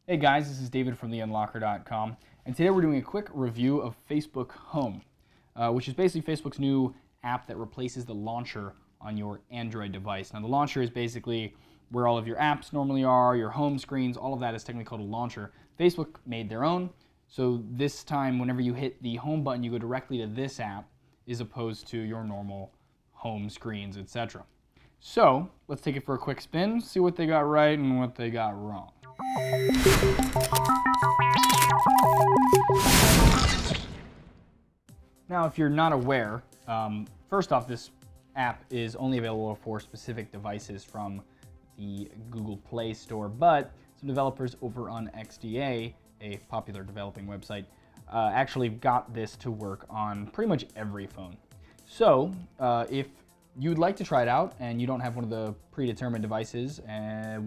Hey guys, this is David from theunlocker.com, and today we're doing a quick review of Facebook Home, which is basically Facebook's new app that replaces the launcher on your Android device. Now the launcher is basically where all of your apps normally are, your home screens, all of that is technically called a launcher. Facebook made their own, so this time whenever you hit the home button, you go directly to this app as opposed to your normal home screens, etc. So let's take it for a quick spin, see what they got right and what they got wrong. Now, if you're not aware, first off, this app is only available for specific devices from the Google Play Store, but some developers over on XDA, a popular developing website, actually got this to work on pretty much every phone. So, if you'd like to try it out and you don't have one of the predetermined devices,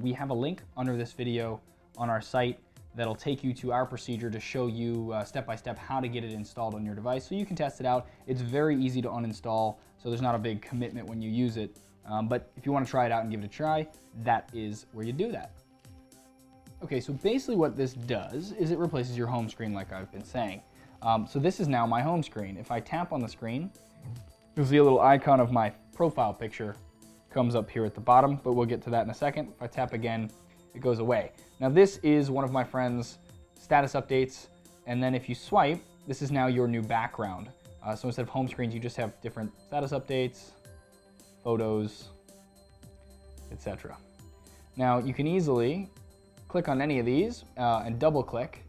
we have a link under this video on our site that'll take you to our procedure to show you step by step how to get it installed on your device so you can test it out. It's very easy to uninstall, so there's not a big commitment when you use it. But if you want to try it out and give it a try, that is where you do that. Okay, so basically what this does is it replaces your home screen like I've been saying. So this is now my home screen. If I tap on the screen, you'll see a little icon of my profile picture comes up here at the bottom, but we'll get to that in a second. If I tap again, it goes away. Now this is one of my friend's status updates, and then if you swipe, this is now your new background. So instead of home screens, you just have different status updates, photos, etc. Now you can easily click on any of these and double click,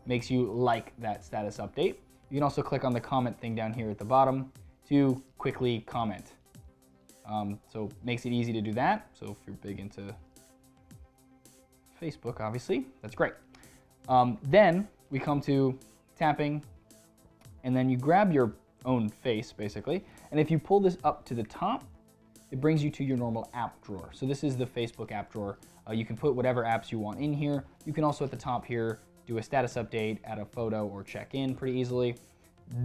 makes you like that status update. You can also click on the comment thing down here at the bottom to quickly comment. So makes it easy to do that. So if you're big into Facebook, obviously, that's great. Then we come to tapping, and then you grab your own face, basically, and if you pull this up to the top, it brings you to your normal app drawer. So this is the Facebook app drawer. You can put whatever apps you want in here. You can also at the top here do a status update, add a photo, or check in pretty easily.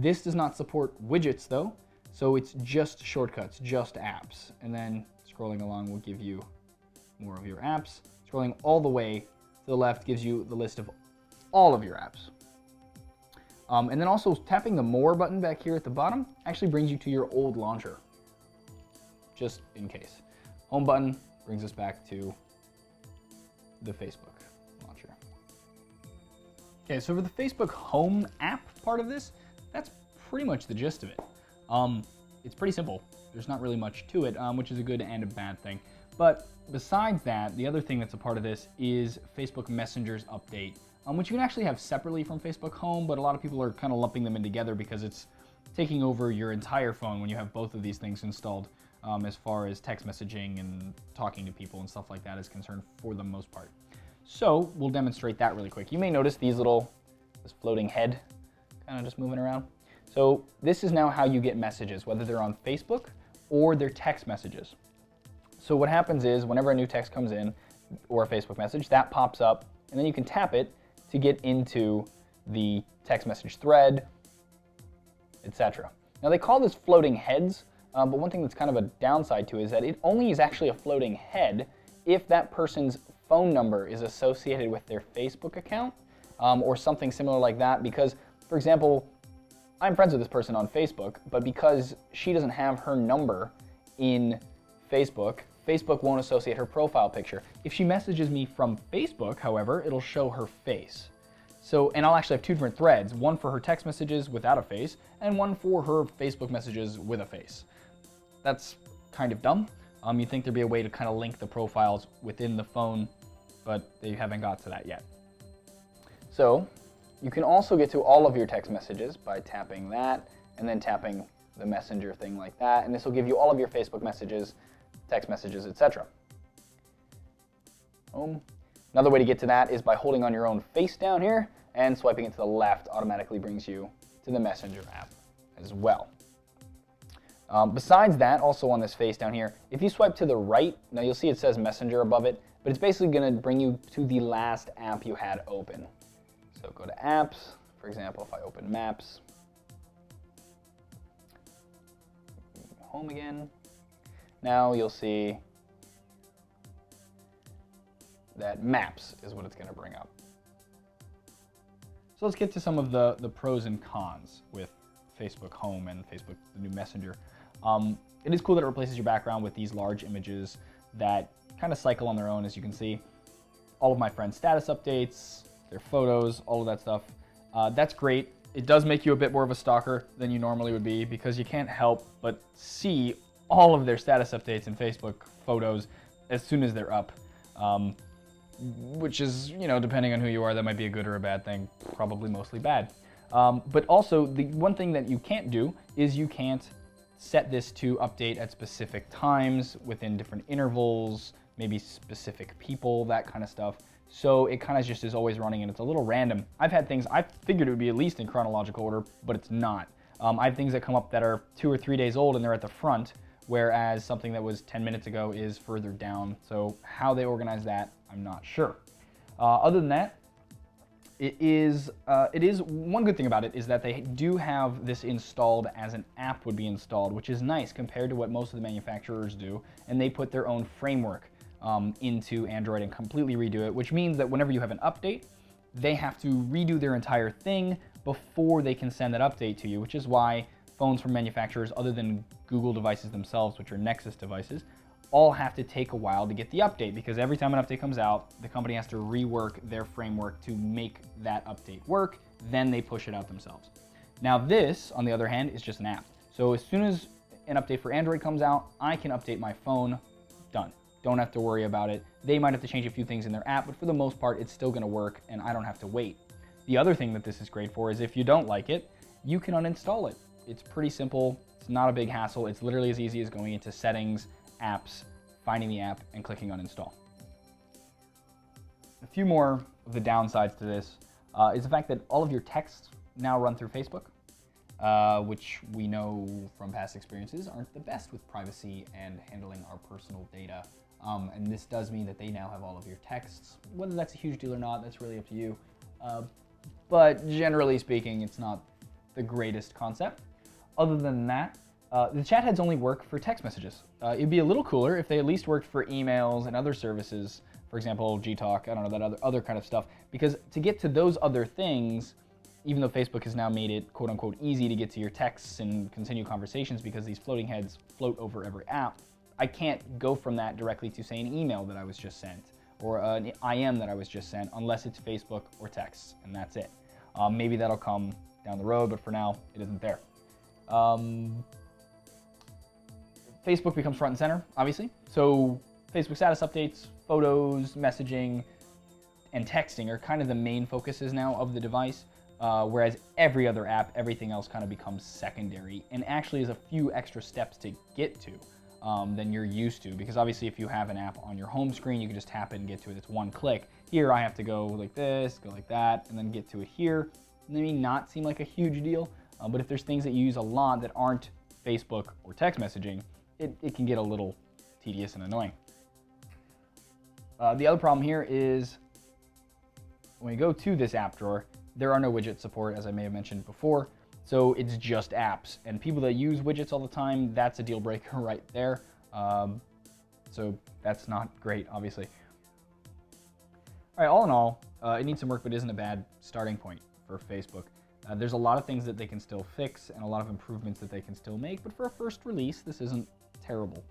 This does not support widgets though, so it's just shortcuts, just apps. And then scrolling along will give you more of your apps. Scrolling all the way to the left gives you the list of all of your apps. And then also tapping the More button back here at the bottom actually brings you to your old launcher, just in case. Home button brings us back to the Facebook launcher. Okay, so for the Facebook Home app part of this, that's pretty much the gist of it. It's pretty simple. There's not really much to it, which is a good and a bad thing. But besides that, the other thing that's a part of this is Facebook Messenger's update, which you can actually have separately from Facebook Home, but a lot of people are kind of lumping them in together because it's taking over your entire phone when you have both of these things installed, as far as text messaging and talking to people and stuff like that is concerned for the most part. So we'll demonstrate that really quick. You may notice this floating head kind of just moving around. So this is now how you get messages, whether they're on Facebook or they're text messages. So what happens is whenever a new text comes in or a Facebook message, that pops up and then you can tap it to get into the text message thread, etc. Now they call this floating heads, but one thing that's kind of a downside to it is that it only is actually a floating head if that person's phone number is associated with their Facebook account or something similar like that. Because, for example, I'm friends with this person on Facebook, but because she doesn't have her number in Facebook, Facebook won't associate her profile picture. If she messages me from Facebook, however, it'll show her face. So, and I'll actually have two different threads, one for her text messages without a face, and one for her Facebook messages with a face. That's kind of dumb. You'd think there'd be a way to kind of link the profiles within the phone, but they haven't got to that yet. So, you can also get to all of your text messages by tapping that, and then tapping the messenger thing like that, and this will give you all of your Facebook messages, text messages, etc. Another way to get to that is by holding on your own face down here and swiping it to the left automatically brings you to the Messenger app as well. Besides that, also on this face down here, if you swipe to the right, now you'll see it says Messenger above it, but it's basically going to bring you to the last app you had open. So go to apps, for example, if I open Maps, home again, now you'll see that Maps is what it's going to bring up. So let's get to some of the pros and cons with Facebook Home and Facebook, the new Messenger. It is cool that it replaces your background with these large images that kind of cycle on their own, as you can see. All of my friends' status updates, their photos, all of that stuff. That's great. It does make you a bit more of a stalker than you normally would be, because you can't help but see all of their status updates and Facebook photos as soon as they're up. Which is, you know, depending on who you are, that might be a good or a bad thing, probably mostly bad. But also, the one thing that you can't do is you can't set this to update at specific times, within different intervals, maybe specific people, that kind of stuff. So it kind of just is always running, and it's a little random. I've had things, I figured it would be at least in chronological order, but it's not. I have things that come up that are 2 or 3 days old and they're at the front, whereas something that was 10 minutes ago is further down. So how they organize that, I'm not sure. Other than that, it is one good thing about it is that they do have this installed as an app would be installed, which is nice compared to what most of the manufacturers do, and they put their own framework into Android and completely redo it, which means that whenever you have an update, they have to redo their entire thing before they can send that update to you, which is why phones from manufacturers other than Google devices themselves, which are Nexus devices, all have to take a while to get the update, because every time an update comes out, the company has to rework their framework to make that update work, then they push it out themselves. Now this, on the other hand, is just an app. So as soon as an update for Android comes out, I can update my phone, done. Don't have to worry about it. They might have to change a few things in their app, but for the most part, it's still gonna work and I don't have to wait. The other thing that this is great for is if you don't like it, you can uninstall it. It's pretty simple, it's not a big hassle, it's literally as easy as going into settings, apps, finding the app, and clicking uninstall. A few more of the downsides to this is the fact that all of your texts now run through Facebook, which we know from past experiences aren't the best with privacy and handling our personal data. And this does mean that they now have all of your texts. Whether that's a huge deal or not, that's really up to you. But generally speaking, it's not the greatest concept. Other than that, the chat heads only work for text messages. It'd be a little cooler if they at least worked for emails and other services, for example, Gtalk, I don't know, that other kind of stuff. Because to get to those other things, even though Facebook has now made it quote unquote easy to get to your texts and continue conversations because these floating heads float over every app, I can't go from that directly to say an email that I was just sent or an IM that I was just sent unless it's Facebook or texts, and that's it. Maybe that'll come down the road, but for now, it isn't there. Facebook becomes front and center, obviously. So Facebook status updates, photos, messaging, and texting are kind of the main focuses now of the device, whereas every other app, everything else kind of becomes secondary and actually is a few extra steps to get to than you're used to. Because obviously if you have an app on your home screen, you can just tap it and get to it. It's one click. Here I have to go like this, go like that, and then get to it here. It may not seem like a huge deal, but if there's things that you use a lot that aren't Facebook or text messaging, it can get a little tedious and annoying. The other problem here is when you go to this app drawer, there are no widget support, as I may have mentioned before, so it's just apps. And people that use widgets all the time, that's a deal breaker right there. So that's not great, obviously. All right, all in all, it needs some work, but isn't a bad starting point for Facebook. There's a lot of things that they can still fix and a lot of improvements that they can still make, but for a first release, this isn't terrible.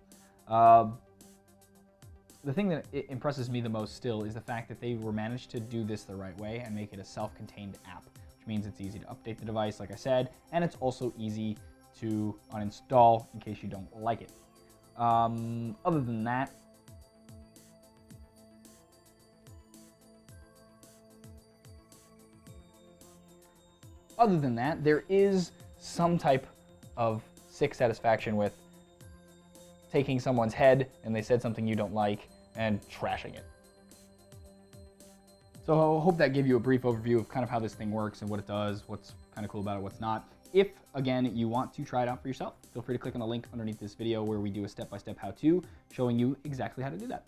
The thing that impresses me the most still is the fact that they were managed to do this the right way and make it a self-contained app, which means it's easy to update the device, like I said, and it's also easy to uninstall in case you don't like it. Other than that, there is some type of sick satisfaction with taking someone's head and they said something you don't like and trashing it. So I hope that gave you a brief overview of kind of how this thing works and what it does, what's kind of cool about it, what's not. If, again, you want to try it out for yourself, feel free to click on the link underneath this video where we do a step-by-step how-to showing you exactly how to do that.